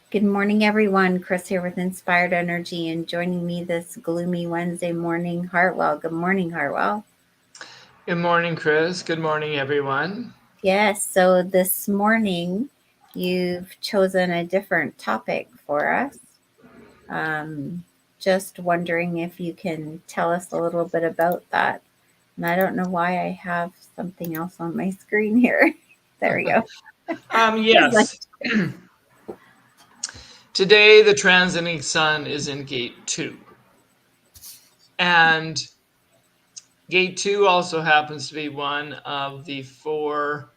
Good morning, everyone. Kris here with Inspired Energy, and joining me this gloomy Wednesday morning, Hartwell. Good morning, Hartwell. Good morning, Kris. Good morning, everyone. Yes, so this morning you've chosen a different topic for us. Um, just wondering if you can tell us a little bit about that. And I don't know why I have something else on my screen here. There we go. It's like, Yes. Today, the transiting sun is in gate 2. And gate 2 also happens to be one of the 4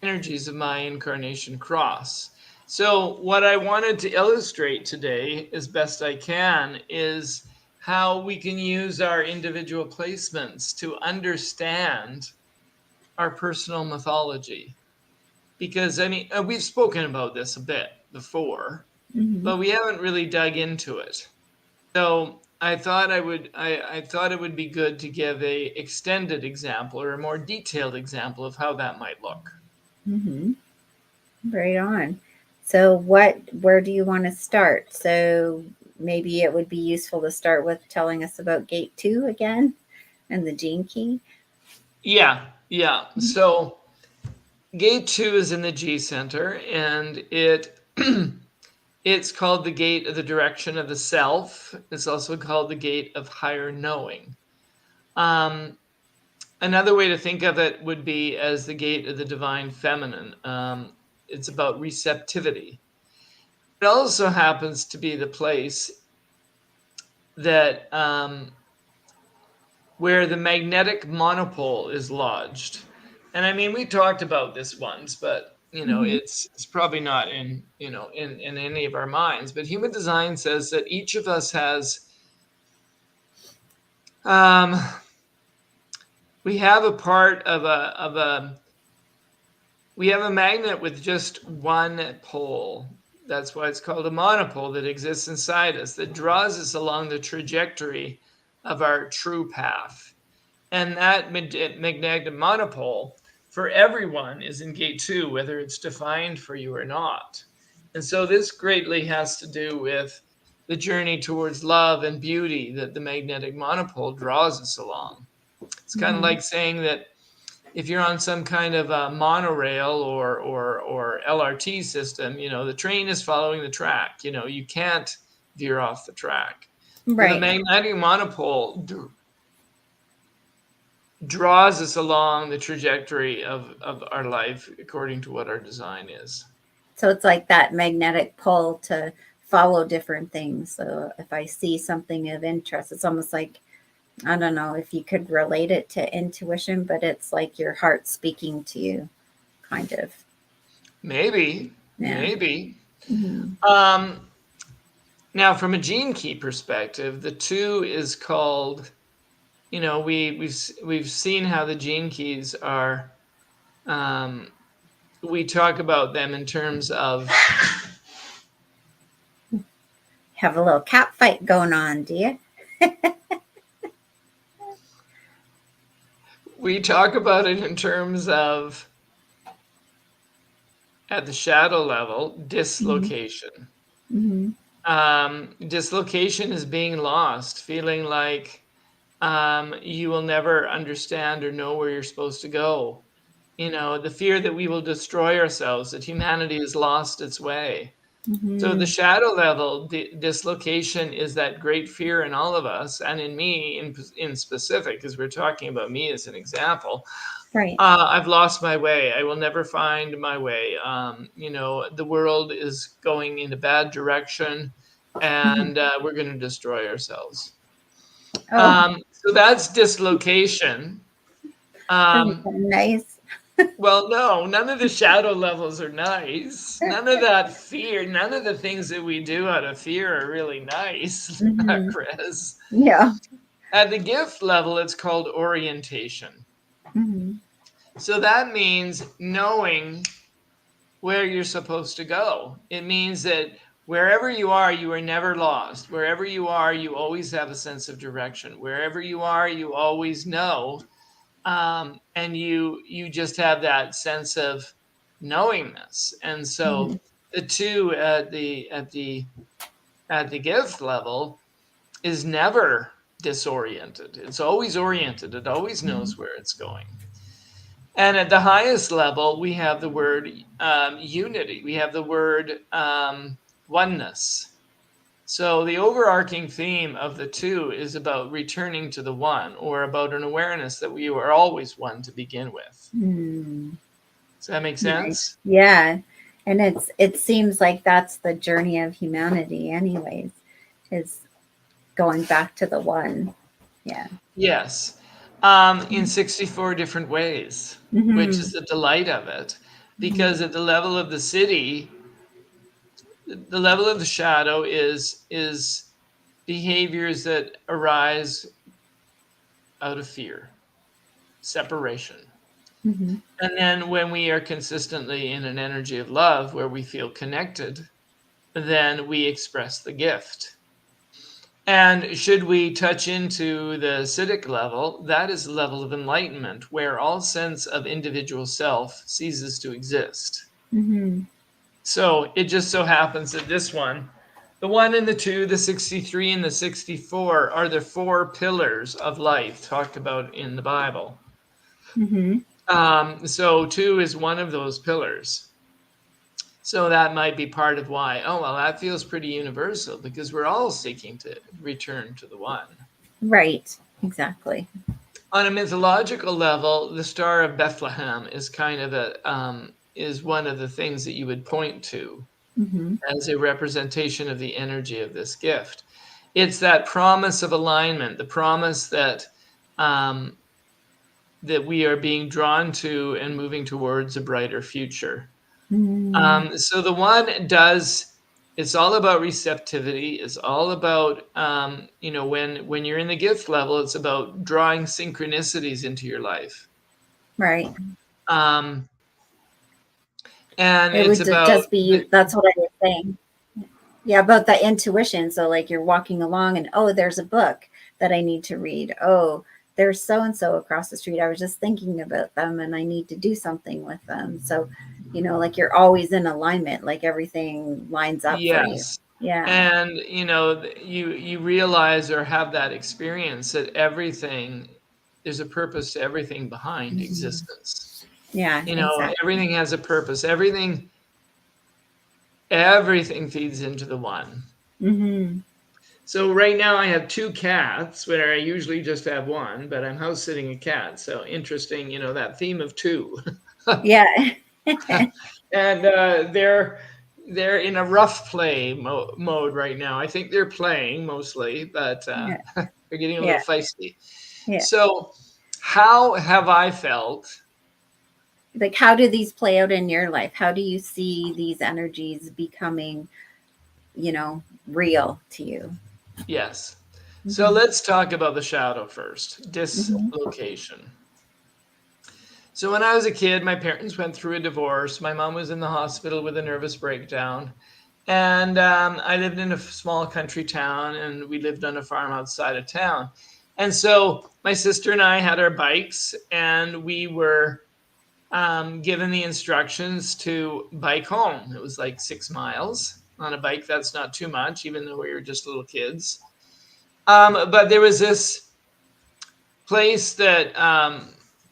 energies of my incarnation cross. So, what I wanted to illustrate today, as best I can, is how we can use our individual placements to understand our personal mythology. Because we've spoken about this a bit before, mhm. but we haven't really dug into it. So I thought I thought it would be good to give a extended example or a more detailed example of how that might look. Mhm. Right on. So where do you want to start? So maybe it would be useful to start with telling us about gate 2 again and the gene key. Yeah. So gate 2 is in the G center, and it's called the gate of the direction of the self. It's also called the gate of higher knowing. Um, Another way to think of it would be as the gate of the divine feminine. It's about receptivity. It also happens to be the place that where the magnetic monopole is lodged. And I mean, we talked about this once, but Hmm. it's probably not in in any of our minds. But human design says that each of us has um, we have a part of a we have a magnet with just one pole. That's why it's called a monopole that exists inside us that draws us along the trajectory of our true path. And that magnetic monopole for everyone is in gate 2, whether it's defined for you or not. And so this greatly has to do with the journey towards love and beauty that the magnetic monopole draws us along. It's kind of Hmm. like saying that if you're on some kind of a monorail or LRT system, the train is following the track. You can't veer off the track. So the Right. magnetic monopole draws us along the trajectory of our life according to what our design is. So it's like that magnetic pull to follow different things. So if I see something of interest, it's almost like, I don't know if you could relate it to intuition, but it's like your heart speaking to you, kind of. Maybe, Yeah. maybe. Hmm. Um, Now, from a gene key perspective, the 2 is called. We've seen how the gene keys are. Um, we talk about them in terms of Have a little cat fight going on, do you? we talk about it in terms of at the shadow level Hmm. dislocation. Hmm. Dislocation is being lost, feeling like you will never understand or know where you're supposed to go. The fear that we will destroy ourselves, that humanity has lost its way. So the Hmm. shadow level dislocation is that great fear in all of us, and in me in specific, because we're talking about me as an example. Right. I've lost my way. I will never find my way. The world is going in a bad direction, Hmm. and we're going to destroy ourselves. Oh, So that's dislocation. doesn't Um, sound nice. well, no, none of the shadow levels are nice. None of that fear, none of the things that we do out of fear are really nice, Hmm. Chris. Yeah. At the gift level, it's called orientation. Hmm. So that means knowing where you're supposed to go. It means that wherever you are never lost. Wherever you are, you always have a sense of direction. Wherever you are, you always know, and you just have that sense of knowingness. And Hmm. so the two at the gift level is never disoriented. It's always oriented. It always knows where it's going. And at the highest level, we have the word unity. We have the word oneness. So the overarching theme of the two is about returning to the one, or about an awareness that we were always one to begin with. Mm. Does that make Nice. sense? Yeah. And it seems like that's the journey of humanity anyways, is going back to the one. Yeah. Yes. In 64 different ways, which is the delight of it. Because at the level of the city, the level of the shadow is behaviors that arise out of fear, separation. Mm-hmm. And then when we are consistently in an energy of love where we feel connected, then we express the gift. And should we touch into the citic level, that is the level of enlightenment where all sense of individual self ceases to exist. Mm-hmm. So it just so happens that this one, the 1 and the 2, the 63 and the 64, are the 4 pillars of life talked about in the Bible. Mm-hmm. So 2 is one of those pillars. So that might be part of why, oh, well, that feels pretty universal because we're all seeking to return to the one. Right. Exactly. On a mythological level, the Star of Bethlehem is kind of is one of the things that you would point to as a representation of the energy of this gift. It's that promise of alignment, the promise that that we are being drawn to and moving towards a brighter future. So the one does. It's all about receptivity. It's all about when you're in the gift level, it's about drawing synchronicities into your life. Right. Um, and It it's would about just be, that's what I was saying. Yeah, about the intuition. So like you're walking along and, oh, there's a book that I need to read. Oh, there's so and so across the street. I was just thinking about them and I need to do something with them. So, like you're always in alignment, like everything lines up for you. yes. Yeah. And you realize or have that experience that there's a purpose to everything behind existence. Yeah, exactly. Everything has a purpose. Everything feeds into the one. Mm-hmm. So right now I have 2 cats, where I usually just have one, but I'm house sitting a cat. So interesting, that theme of 2. Yeah. And they're in a rough play mode right now. I think they're playing mostly, but Yeah. they're getting a Yeah. little feisty. Yeah. So how have I felt? Like, how do these play out in your life? How do you see these energies becoming, real to you? Yes. So let's talk about the shadow first. Mm-hmm. Dislocation. So when I was a kid, my parents went through a divorce. My mom was in the hospital with a nervous breakdown. And I lived in a small country town, and we lived on a farm outside of town. And so my sister and I had our bikes, and we were given the instructions to bike home. It was like 6 miles on a bike. That's not too much, even though we were just little kids. But there was this place that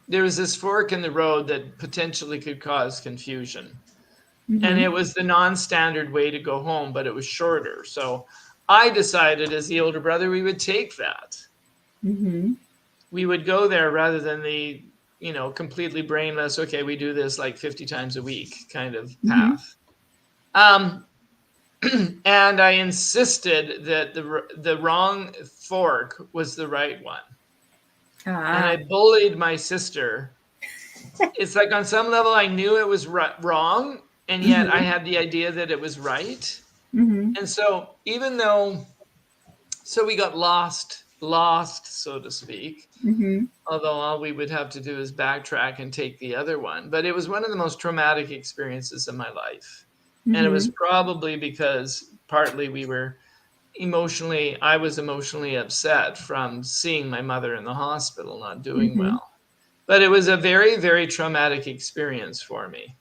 there was this fork in the road that potentially could cause confusion. And it was the non-standard way to go home, but it was shorter. So I decided, as the older brother, we would take that. Mm-hmm. We would go there rather than the completely brainless, okay, we do this like 50 times a week kind of path. And I insisted that the wrong fork was the right one. And I bullied my sister. It's like on some level I knew it was wrong, and yet I had the idea that it was right. And so so we got lost, so to speak. Although all we would have to do is backtrack and take the other one. But it was one of the most traumatic experiences of my life. And it was probably because partly I was emotionally upset from seeing my mother in the hospital not doing well. But it was a very, very traumatic experience for me.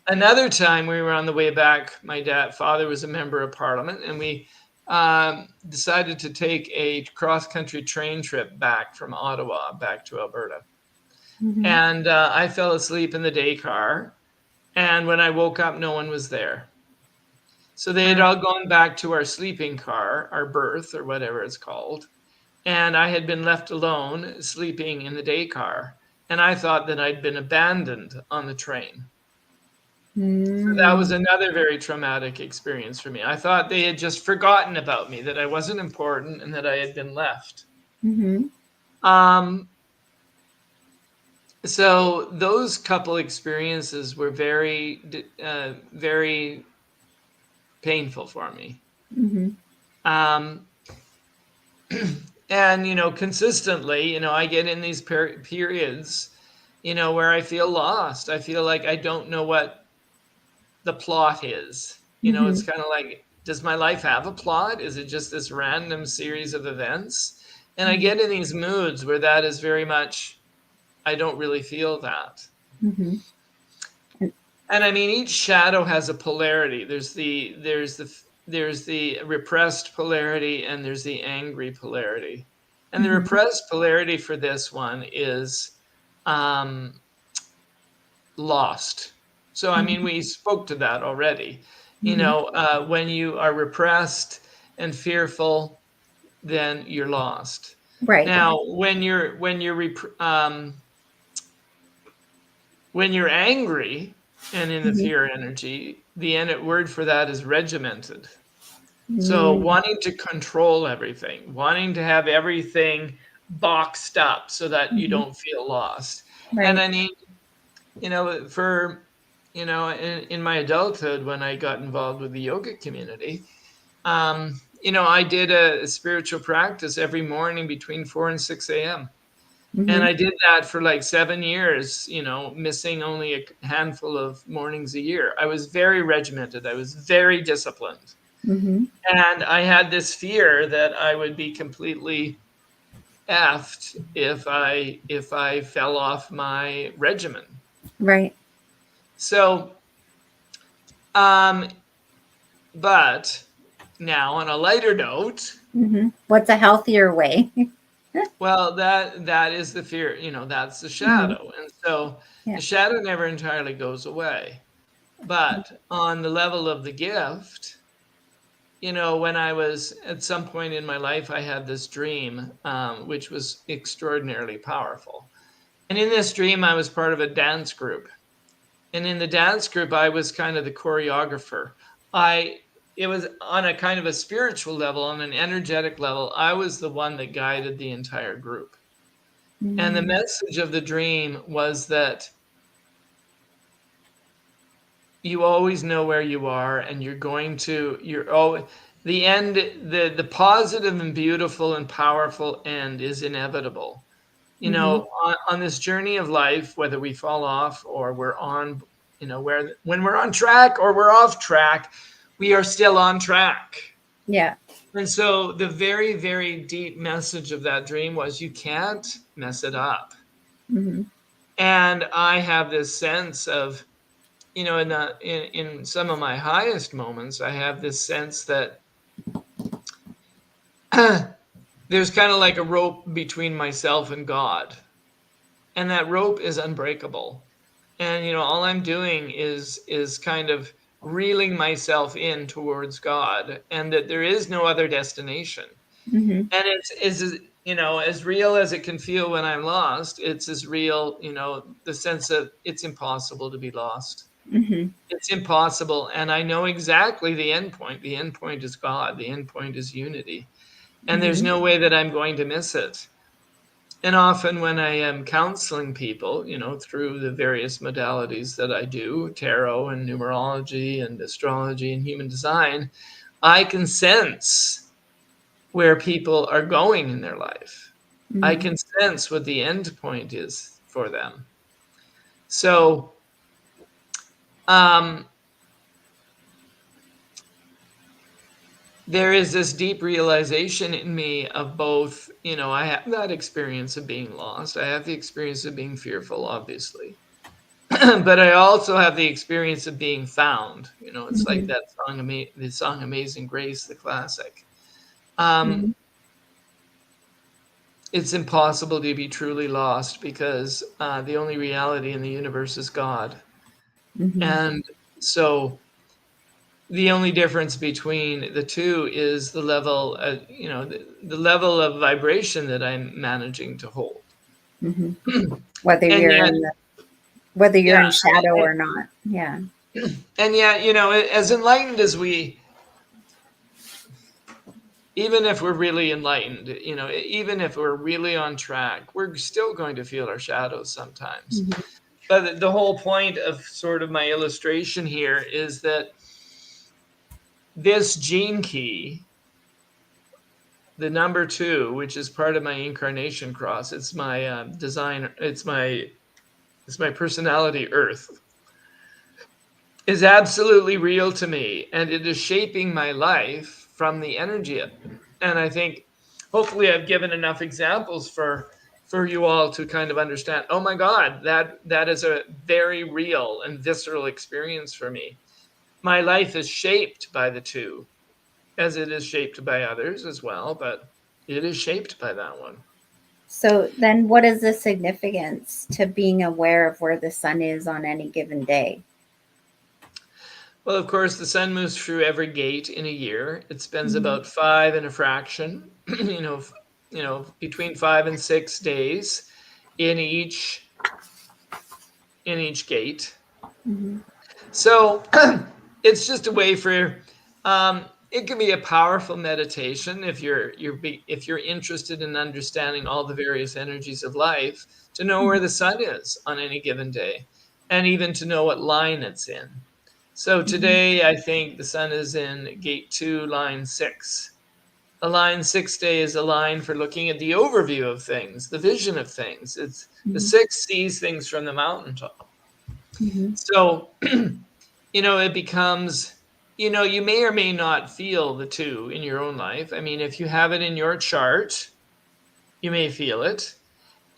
Another time we were on the way back, my father was a member of parliament, and we decided to take a cross-country train trip back from Ottawa back to Alberta. Mm-hmm. And I fell asleep in the day car. And when I woke up, no one was there. So they had all gone back to our sleeping car, our berth, or whatever it's called. And I had been left alone sleeping in the day car. And I thought that I'd been abandoned on the train. So that was Mm-hmm. another very traumatic experience for me. I thought they had just forgotten about me, that I wasn't important and that I had been left. Mm-hmm. Um, so those couple experiences were very painful for me. Mm-hmm. Um, and consistently, I get in these periods, where I feel lost. I feel like I don't know what the plot is. Mm-hmm. It's kind of like, does my life have a plot? Is it just this random series of events? And I get in these moods where that is very much, I don't really feel that. Mm-hmm. And I mean, each shadow has a polarity. There's the repressed polarity, and there's the angry polarity. And the Mm-hmm. repressed polarity for this one is um, lost. So I mean, Mm-hmm. we spoke to that already. Mm-hmm. When you are repressed and fearful, then you're lost. Right. Now, when you're angry and in the Mm-hmm. fear energy, the end word for that is regimented. So Mm-hmm. wanting to control everything, wanting to have everything boxed up so that you Mm-hmm. don't feel lost. And Right. I mean, for in my adulthood, when I got involved with the yoga community, I did a spiritual practice every morning between 4 and 6 a.m. And Mm-hmm. I did that for like 7 years, missing only a handful of mornings a year. I was very regimented. I was very disciplined. Mm-hmm. And I had this fear that I would be completely effed if I fell off my regimen. Right. So, um, but now on a lighter note, Mm-hmm. What's a healthier way? well, that is the fear, that's the Mm-hmm. shadow. And so Yeah. the shadow never entirely goes away. But on the level of the gift, when I was at some point in my life, I had this dream, which was extraordinarily powerful. And in this dream, I was part of a dance group. And in the dance group, I was kind of the choreographer. I It was on a kind of a spiritual level, on an energetic level. I was the one that guided the entire group. And the Mm-hmm. message of the dream was that you always know where you are, and you're always the end. The positive and beautiful and powerful end is inevitable. Mm-hmm. On this journey of life, whether we fall off or we're on, where when we're on track or we're off track, we are still on track. Yeah. And so the very, very deep message of that dream was, you can't mess it up. Mm-hmm. And I have this sense of, in some of my highest moments, I have this sense that there's kind of like a rope between myself and God, and that rope is unbreakable. And all I'm doing is kind of reeling myself in towards God, and that there is no other destination. Mm-hmm. And it's as real as it can feel when I'm lost. It's as real, the sense of it's impossible to be lost. Mm-hmm. It's impossible. And I know exactly the end point. The end point is God. The end point is unity. And there's Mm-hmm. no way that I'm going to miss it. And often when I am counseling people, through the various modalities that I do, tarot and numerology and astrology and human design, I can sense where people are going in their life. I Mm-hmm. can sense what the end point is for them. So, um, there is this deep realization in me of both, I have that experience of being lost. I have the experience of being fearful, obviously. but I also have the experience of being found. It's like Mhm. that song, the song "Amazing Grace," the classic. Um, Mhm. it's impossible to be truly lost because the only reality in the universe is God, Mhm. and so the only difference between the two is the level, the level of vibration that I'm managing to hold. Mhm. Whether And you're yet, in whether you're yeah, in shadow and, or not. Yeah. and yet, as enlightened as we, even if we're really enlightened, even if we're really on track, we're still going to feel our shadows sometimes. Mhm. But the whole point of sort of my illustration here is that this gene key, the number 2, which is part of my incarnation cross, it's my design, it's my personality Earth, is absolutely real to me, and it is shaping my life from the energy of it. And I think hopefully I've given enough examples for you all to kind of understand, oh my God, that is a very real and visceral experience for me. My life is shaped by the 2, as it is shaped by others as well, but it is shaped by that one. So then what is the significance to being aware of where the sun is on any given day? Well, of course, the sun moves through every gate in a year. It spends Mhm. about 5 and a fraction, between 5 and 6 days in each gate. Mhm. So it's just a way for it can be a powerful meditation if you're interested in understanding all the various energies of life, to know where Mhm. the sun is on any given day, and even to know what line it's in. So Mhm. today I think the sun is in gate 2, line 6. A line 6 day is a line for looking at the overview of things, the vision of things. It's the Mhm. 6 sees things from the mountaintop. Mhm. So it becomes, you may or may not feel the 2 in your own life. I mean, if you have it in your chart, you may feel it.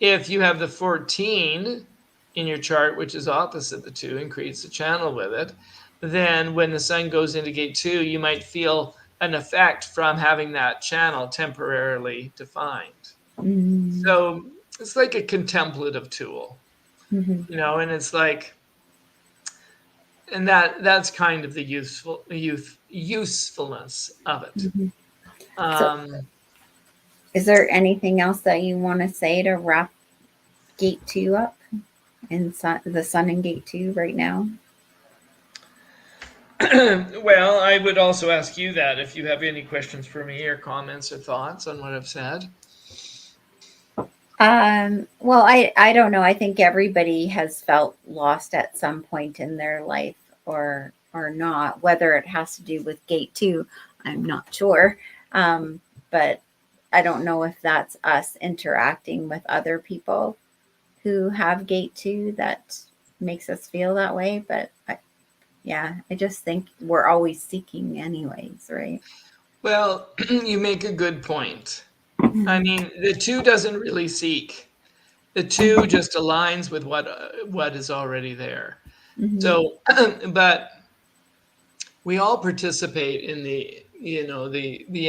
If you have the 14 in your chart, which is opposite the 2 and creates a channel with it, then when the sun goes into gate 2, you might feel an effect from having that channel temporarily defined. Mhm. So it's like a contemplative tool, Mhm. and it's like, and that's kind of the usefulness of it. Mhm. So Um, is there anything else that you want to say to wrap gate 2 up and the sun in gate 2 right now? well, I would also ask you that if you have any questions for me or comments or thoughts on what I've said. Well, I don't know. I think everybody has felt lost at some point in their life or not. Whether it has to do with gate 2, I'm not sure. But I don't know if that's us interacting with other people who have gate 2 that makes us feel that way. But yeah, I just think we're always seeking anyways, right? Well, you make a good point. I Mhm. mean, the 2 doesn't really seek. The 2 just aligns with what is already there. Mhm. So, but we all participate in the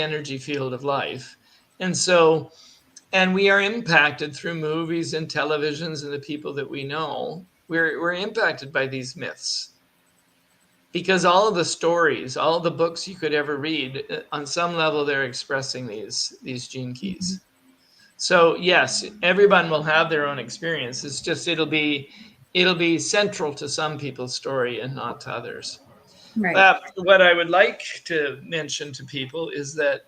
energy field of life, and so, and we are impacted through movies and televisions and the people that we know. We're impacted by these myths because all of the stories, all the books you could ever read, on some level, they're expressing these gene Mhm. keys. So yes, everyone will have their own experience. It's just it'll be central to some people's story and not to others. Right. But what I would like to mention to people is that,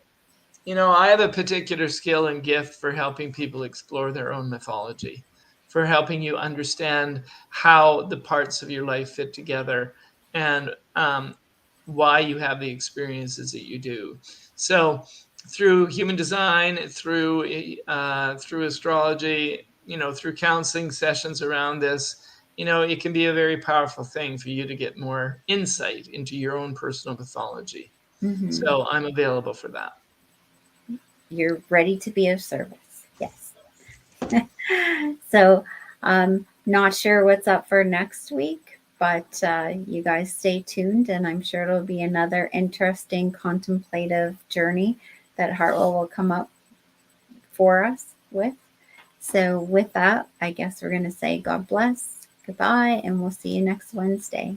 I have a particular skill and gift for helping people explore their own mythology, for helping you understand how the parts of your life fit together, and why you have the experiences that you do. So, through human design, through astrology, through counseling sessions around this, it can be a very powerful thing for you to get more insight into your own personal mythology. Mhm. So I'm available for that. You're ready to be of service. Yes. So, Not sure what's up for next week, but you guys stay tuned, and I'm sure it'll be another interesting contemplative journey that Hartwell will come up for us with. So with that, I guess we're going to say God bless, goodbye, and we'll see you next Wednesday.